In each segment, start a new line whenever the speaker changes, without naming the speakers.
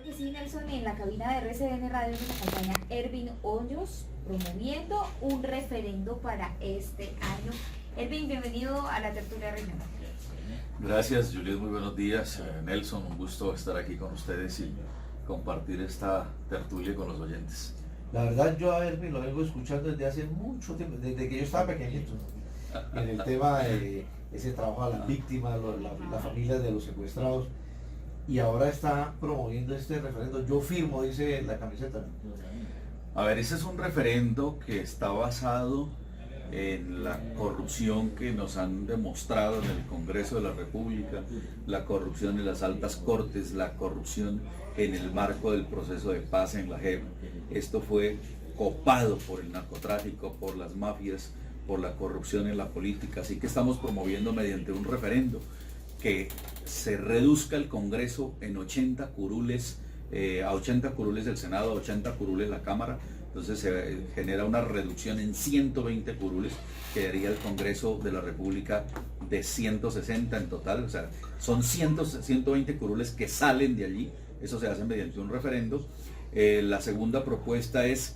que sí, Nelson. En la cabina de RCN Radio nos acompaña Ervin Hoyos promoviendo un referendo para este año. Ervin, bienvenido a la tertulia regional.
Gracias, Juliet, muy buenos días. Nelson, un gusto estar aquí con ustedes y compartir esta tertulia con los oyentes.
La verdad, yo a Ervin lo vengo escuchando desde hace mucho tiempo, desde que yo estaba pequeñito, en el tema de ese trabajo a las víctimas, la familia de los secuestrados, y ahora está promoviendo este referendo. Yo firmo, dice la camiseta.
A ver, ese es un referendo que está basado en la corrupción que nos han demostrado en el Congreso de la República, la corrupción en las altas cortes, la corrupción en el marco del proceso de paz en la JEP. Esto fue copado por el narcotráfico, por las mafias, por la corrupción en la política, así que estamos promoviendo mediante un referendo que se reduzca el Congreso en 80 curules, a 80 curules del Senado, a 80 curules la Cámara. Entonces se genera una reducción en 120 curules, que daría el Congreso de la República de 160 en total. O sea, son 120 curules que salen de allí. Eso se hace mediante un referendo. La segunda propuesta es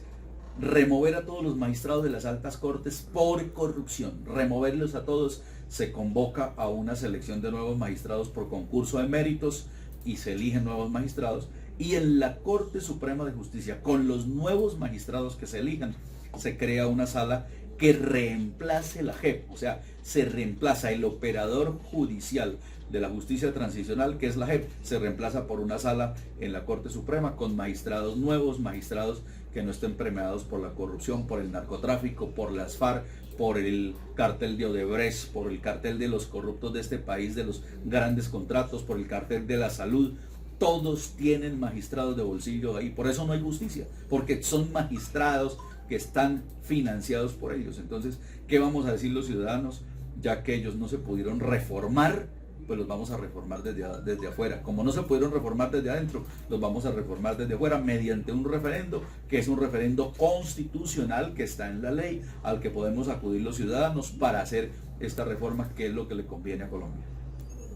remover a todos los magistrados de las altas cortes por corrupción, removerlos a todos. Se convoca a una selección de nuevos magistrados por concurso de méritos y se eligen nuevos magistrados. Y en la Corte Suprema de Justicia, con los nuevos magistrados que se elijan, se crea una sala que reemplace la JEP, o sea, se reemplaza el operador judicial de la justicia transicional, que es la JEP, se reemplaza por una sala en la Corte Suprema con magistrados nuevos, magistrados que no estén premiados por la corrupción, por el narcotráfico, por las FARC, por el cartel de Odebrecht, por el cartel de los corruptos de este país, de los grandes contratos, por el cartel de la salud. Todos tienen magistrados de bolsillo ahí, por eso no hay justicia, porque son magistrados que están financiados por ellos. Entonces, ¿qué vamos a decir los ciudadanos? Ya que ellos no se pudieron reformar, pues los vamos a reformar desde afuera. Como no se pudieron reformar desde adentro, los vamos a reformar desde afuera mediante un referendo, que es un referendo constitucional que está en la ley, al que podemos acudir los ciudadanos para hacer esta reforma, que es lo que le conviene a Colombia.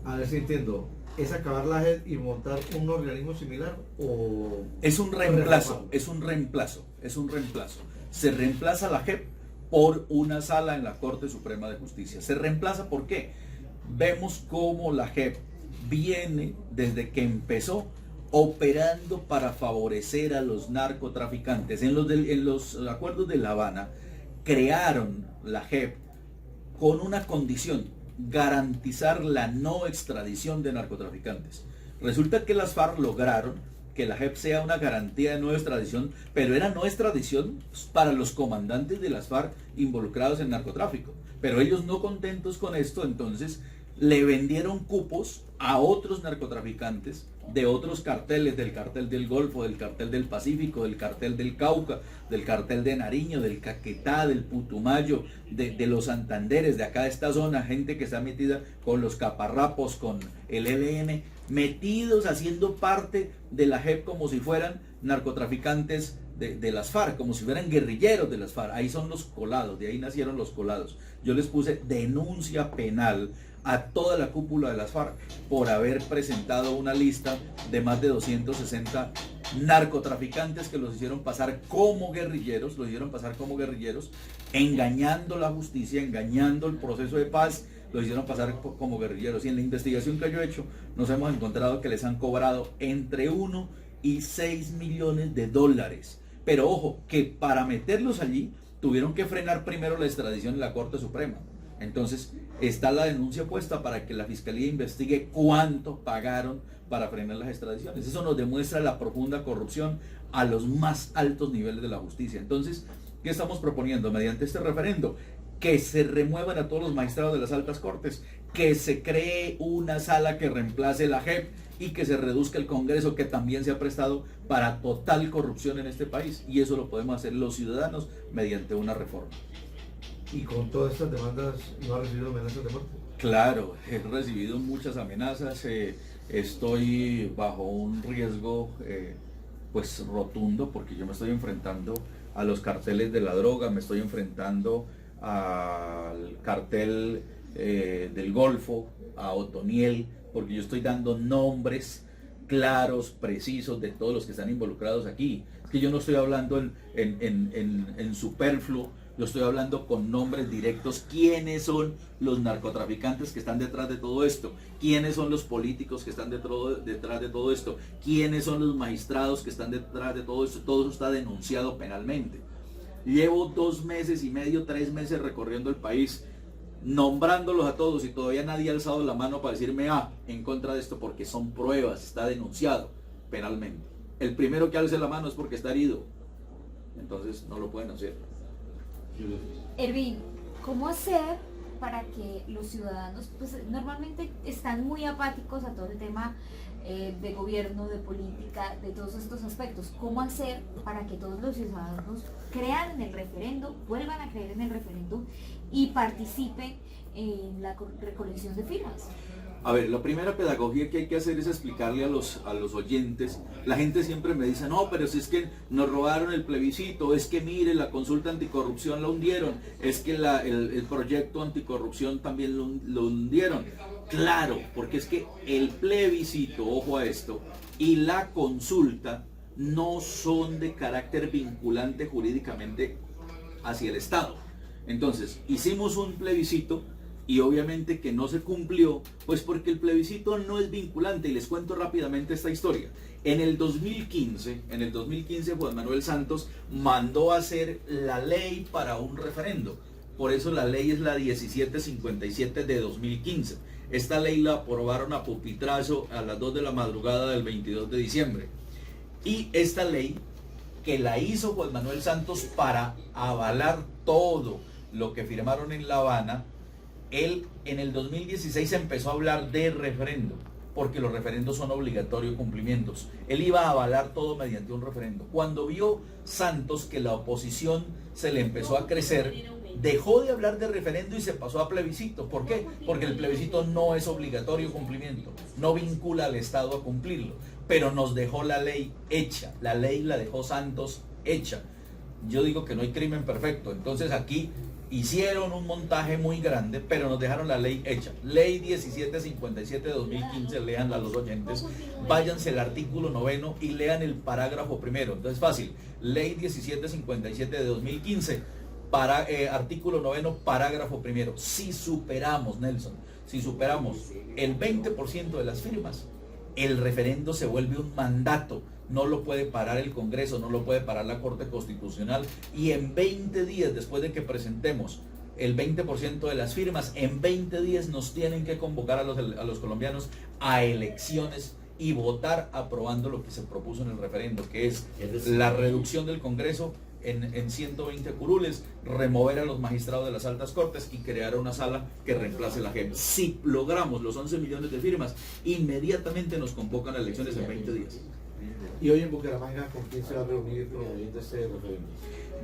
A ver si entiendo. ¿Es acabar la JEP y montar un organismo similar o...?
Es un reemplazo, es un reemplazo. Se reemplaza la JEP por una sala en la Corte Suprema de Justicia. Se reemplaza, ¿por qué? Vemos cómo la JEP viene desde que empezó operando para favorecer a los narcotraficantes. En los acuerdos de La Habana crearon la JEP con una condición: garantizar la no extradición de narcotraficantes. Resulta que las FARC lograron que la JEP sea una garantía de no extradición, pero era no extradición para los comandantes de las FARC involucrados en narcotráfico. Pero ellos, no contentos con esto, entonces le vendieron cupos a otros narcotraficantes de otros carteles, del cartel del Golfo, del cartel del Pacífico, del cartel del Cauca, del cartel de Nariño, del Caquetá, del Putumayo, de los Santanderes, de acá de esta zona, gente que está metida con los caparrapos, con el ELN, metidos haciendo parte de la JEP como si fueran narcotraficantes de las FARC, como si fueran guerrilleros de las FARC. Ahí son los colados, de ahí nacieron los colados. Yo les puse denuncia penal a toda la cúpula de las FARC por haber presentado una lista de más de 260 narcotraficantes que los hicieron pasar como guerrilleros, engañando la justicia, engañando el proceso de paz, los hicieron pasar como guerrilleros. Y en la investigación que yo he hecho, nos hemos encontrado que les han cobrado entre 1 y 6 millones de dólares. Pero ojo, que para meterlos allí tuvieron que frenar primero la extradición en la Corte Suprema. Entonces está la denuncia puesta para que la Fiscalía investigue cuánto pagaron para frenar las extradiciones. Eso nos demuestra la profunda corrupción a los más altos niveles de la justicia. Entonces, ¿qué estamos proponiendo mediante este referendo? Que se remuevan a todos los magistrados de las altas cortes, que se cree una sala que reemplace la JEP y que se reduzca el Congreso, que también se ha prestado para total corrupción en este país. Y eso lo podemos hacer los ciudadanos mediante una reforma.
¿Y con todas estas demandas no ha recibido amenazas de muerte?
Claro, he recibido muchas amenazas, estoy bajo un riesgo pues rotundo, porque yo me estoy enfrentando a los carteles de la droga, me estoy enfrentando al cartel del Golfo, a Otoniel, porque yo estoy dando nombres claros, precisos de todos los que están involucrados aquí. Es que yo no estoy hablando en superfluo, yo estoy hablando con nombres directos. ¿Quiénes son los narcotraficantes que están detrás de todo esto? ¿Quiénes son los políticos que están detrás de todo esto? ¿Quiénes son los magistrados que están detrás de todo esto? Todo eso está denunciado penalmente. Llevo 2 meses y medio, 3 meses recorriendo el país, nombrándolos a todos, y todavía nadie ha alzado la mano para decirme en contra de esto, porque son pruebas, está denunciado penalmente. El primero que alce la mano es porque está herido, entonces no lo pueden hacer.
Ervin, ¿cómo hacer para que los ciudadanos, pues normalmente están muy apáticos a todo el tema de gobierno, de política, de todos estos aspectos? ¿Cómo hacer para que todos los ciudadanos crean en el referendo, vuelvan a creer en el referendo y participen en la recolección de firmas?
A ver, la primera pedagogía que hay que hacer es explicarle a los oyentes. La gente siempre me dice, no, pero si es que nos robaron el plebiscito, es que mire, la consulta anticorrupción la hundieron, es que el proyecto anticorrupción también lo hundieron. Claro, porque es que el plebiscito, ojo a esto, y la consulta no son de carácter vinculante jurídicamente hacia el Estado. Entonces, hicimos un plebiscito y obviamente que no se cumplió, pues porque el plebiscito no es vinculante. Y les cuento rápidamente esta historia. En el 2015 Juan Manuel Santos mandó a hacer la ley para un referendo. Por eso la ley es la 1757 de 2015. Esta ley la aprobaron a pupitrazo a las 2 de la madrugada del 22 de diciembre. Y esta ley, que la hizo Juan Manuel Santos para avalar todo lo que firmaron en La Habana, él en el 2016 empezó a hablar de referendo, porque los referendos son obligatorios cumplimientos. Él iba a avalar todo mediante un referendo. Cuando vio Santos que la oposición se le empezó a crecer, dejó de hablar de referendo y se pasó a plebiscito. ¿Por qué? Porque el plebiscito no es obligatorio cumplimiento, no vincula al Estado a cumplirlo, pero nos dejó la ley hecha. La ley la dejó Santos hecha. Yo digo que no hay crimen perfecto. Entonces aquí hicieron un montaje muy grande, pero nos dejaron la ley hecha. Ley 1757 de 2015, leanla los oyentes, váyanse al artículo 9 y lean el parágrafo primero. Entonces fácil, ley 1757 de 2015, artículo 9, parágrafo primero. Si superamos, Nelson, si superamos el 20% de las firmas, el referendo se vuelve un mandato. No lo puede parar el Congreso, no lo puede parar la Corte Constitucional, y en 20 días después de que presentemos el 20% de las firmas, en 20 días nos tienen que convocar a los colombianos a elecciones y votar aprobando lo que se propuso en el referendo, que es la reducción del Congreso en 120 curules, remover a los magistrados de las altas cortes y crear una sala que reemplace la JEP. Si logramos los 11 millones de firmas, inmediatamente nos convocan a elecciones en 20 días.
Y hoy en Bucaramanga, ¿con quién se va a reunir promoviendo este referendo?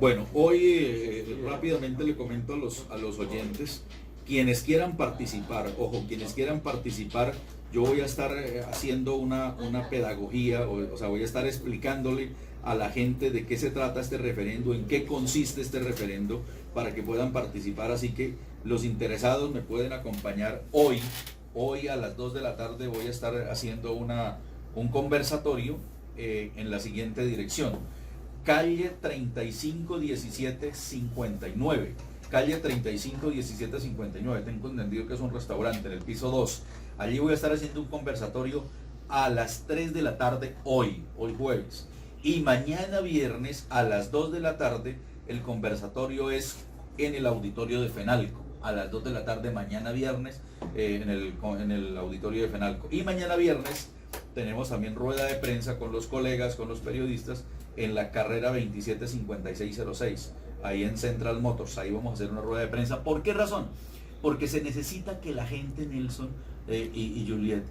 Bueno, hoy rápidamente le comento a los oyentes, quienes quieran participar, quienes quieran participar, yo voy a estar haciendo una pedagogía, o sea, voy a estar explicándole a la gente de qué se trata este referendo, en qué consiste este referendo, para que puedan participar. Así que los interesados me pueden acompañar hoy a las 2 de la tarde. Voy a estar haciendo un conversatorio en la siguiente dirección: calle 351759, calle 351759. Tengo entendido que es un restaurante en el piso 2. Allí voy a estar haciendo un conversatorio a las 3 de la tarde hoy jueves, y mañana viernes a las 2 de la tarde el conversatorio es en el auditorio de FENALCO, a las 2 de la tarde mañana viernes en el auditorio de FENALCO. Y mañana viernes tenemos también rueda de prensa con los colegas, con los periodistas, en la carrera 275606, ahí en Central Motors. Ahí vamos a hacer una rueda de prensa. ¿Por qué razón? Porque se necesita que la gente, Nelson y Juliet,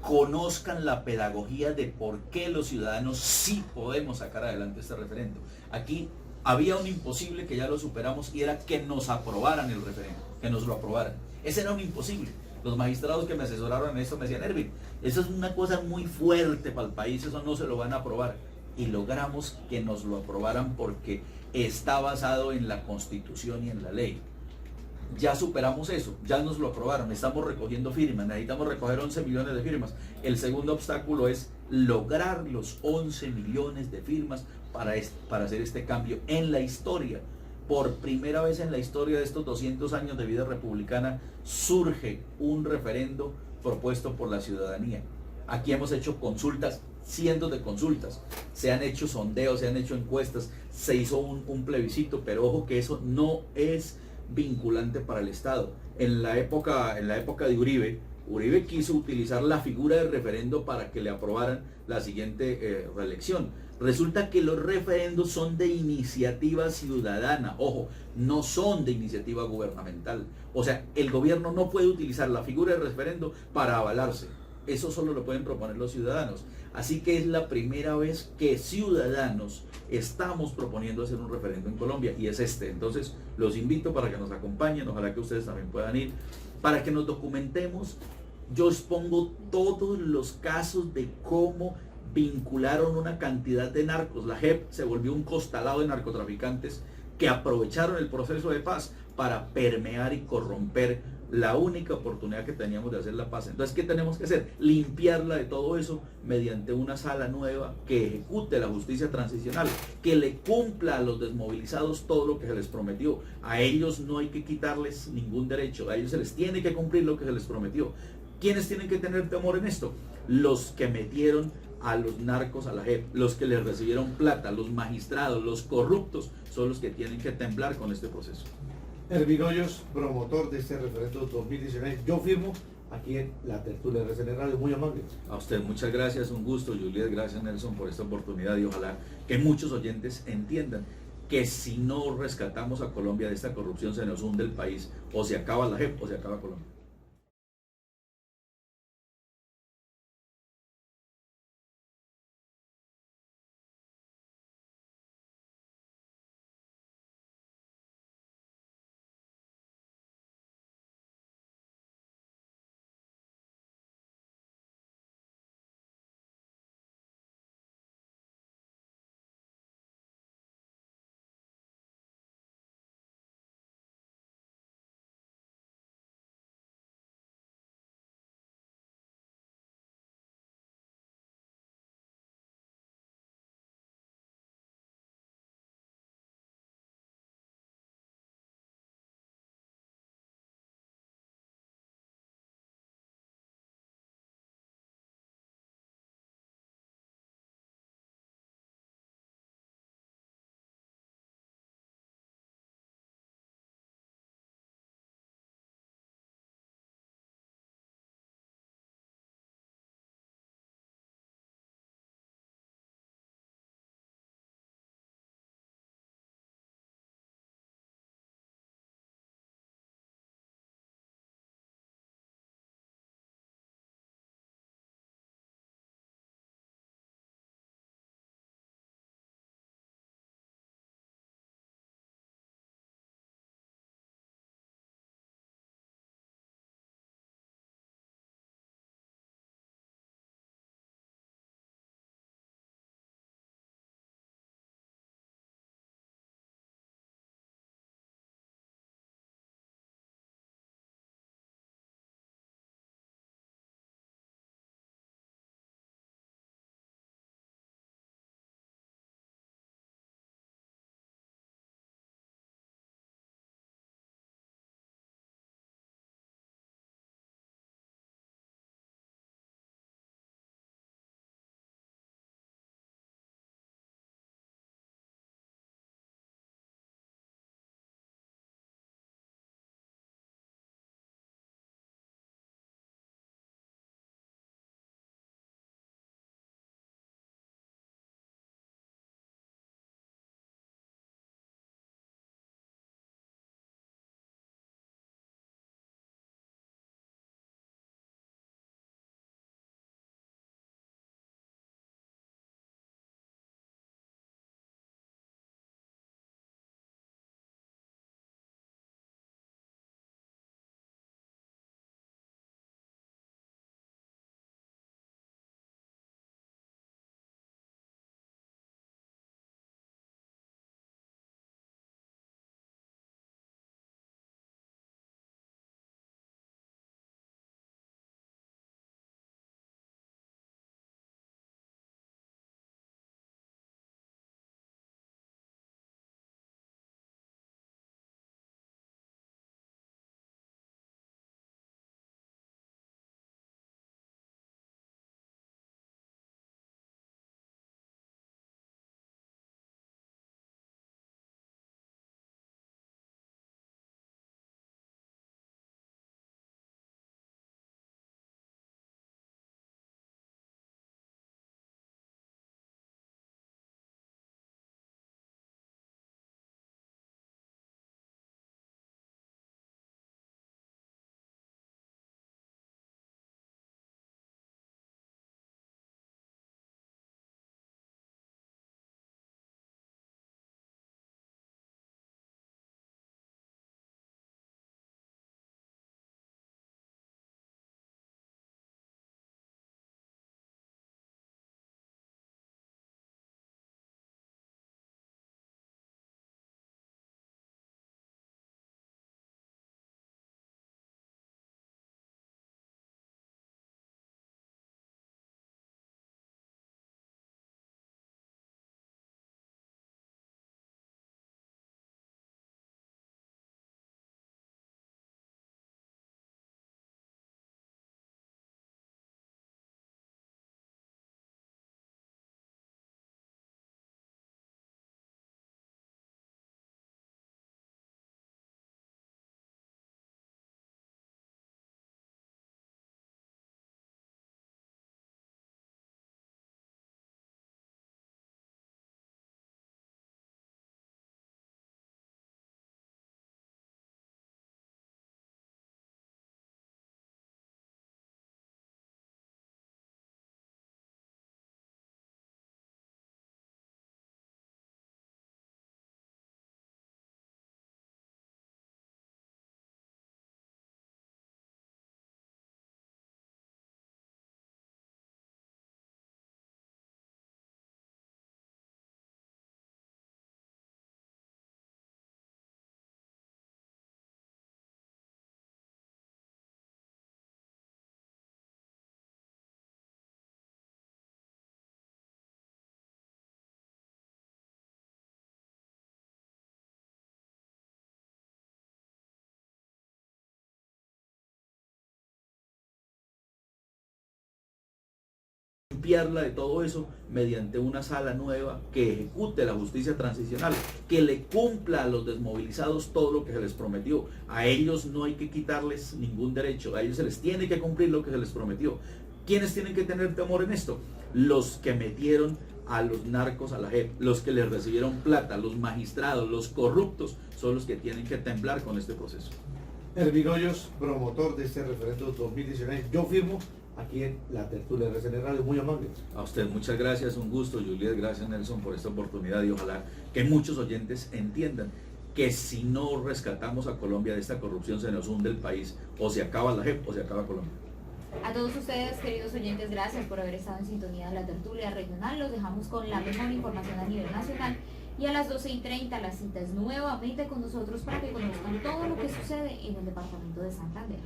conozcan la pedagogía de por qué los ciudadanos sí podemos sacar adelante este referendo. Aquí había un imposible que ya lo superamos, y era que nos aprobaran el referendo, que nos lo aprobaran. Ese era un imposible. Los magistrados que me asesoraron en esto me decían: Ervin, eso es una cosa muy fuerte para el país, eso no se lo van a aprobar. Y logramos que nos lo aprobaran porque está basado en la Constitución y en la ley. ya superamos eso, ya nos lo aprobaron, estamos recogiendo firmas, necesitamos recoger 11 millones de firmas. El segundo obstáculo es lograr los 11 millones de firmas para hacer este cambio en la historia. Por primera vez en la historia de estos 200 años de vida republicana surge un referendo propuesto por la ciudadanía. Aquí hemos hecho consultas, cientos de consultas, se han hecho sondeos, se han hecho encuestas, se hizo un plebiscito, pero ojo que eso no es vinculante para el Estado. En la época de Uribe quiso utilizar la figura del referendo para que le aprobaran la siguiente reelección. Resulta que los referendos son de iniciativa ciudadana, ojo, no son de iniciativa gubernamental. O sea, el gobierno no puede utilizar la figura del referendo para avalarse. Eso solo lo pueden proponer los ciudadanos. Así que es la primera vez que ciudadanos estamos proponiendo hacer un referendo en Colombia y es este. Entonces los invito para que nos acompañen, ojalá que ustedes también puedan ir, para que nos documentemos. Yo expongo todos los casos de cómo vincularon una cantidad de narcos. La JEP se volvió un costalado de narcotraficantes que aprovecharon el proceso de paz para permear y corromper la única oportunidad que teníamos de hacer la paz. Entonces, ¿qué tenemos que hacer? Limpiarla de todo eso mediante una sala nueva que ejecute la justicia transicional, que le cumpla a los desmovilizados todo lo que se les prometió. A ellos no hay que quitarles ningún derecho, a ellos se les tiene que cumplir lo que se les prometió. ¿Quiénes tienen que tener temor en esto? Los que metieron a los narcos a la JEP, los que les recibieron plata, los magistrados, los corruptos, son los que tienen que temblar con este proceso.
Ervin Hoyos, promotor de este referendo 2019. Yo firmo aquí en la tertulia de RCN Radio, muy amable.
A usted muchas gracias, un gusto, Juliet, gracias Nelson por esta oportunidad y ojalá que muchos oyentes entiendan que si no rescatamos a Colombia de esta corrupción se nos hunde el país, o se acaba la JEP o se acaba Colombia. limpiarla de todo eso mediante una sala nueva que ejecute la justicia transicional, que le cumpla a los desmovilizados todo lo que se les prometió. A ellos no hay que quitarles ningún derecho, a ellos se les tiene que cumplir lo que se les prometió. ¿Quiénes tienen que tener temor en esto? Los que metieron a los narcos a la JEP, los que les recibieron plata, los magistrados, los corruptos, son los que tienen que temblar con este proceso.
Ervin Hoyos, promotor de este referendo 2019. Yo firmo aquí en la tertulia de RCN Radio, muy amable.
A usted muchas gracias, un gusto, Juliet, gracias Nelson por esta oportunidad y ojalá que muchos oyentes entiendan que si no rescatamos a Colombia de esta corrupción se nos hunde el país, o se acaba la JEP o se acaba Colombia.
A todos ustedes, queridos oyentes, gracias por haber estado en sintonía de la tertulia regional. Los dejamos con la mejor información a nivel nacional y a las 12:30 la cita es nuevamente con nosotros para que conozcan todo lo que sucede en el departamento de Santander.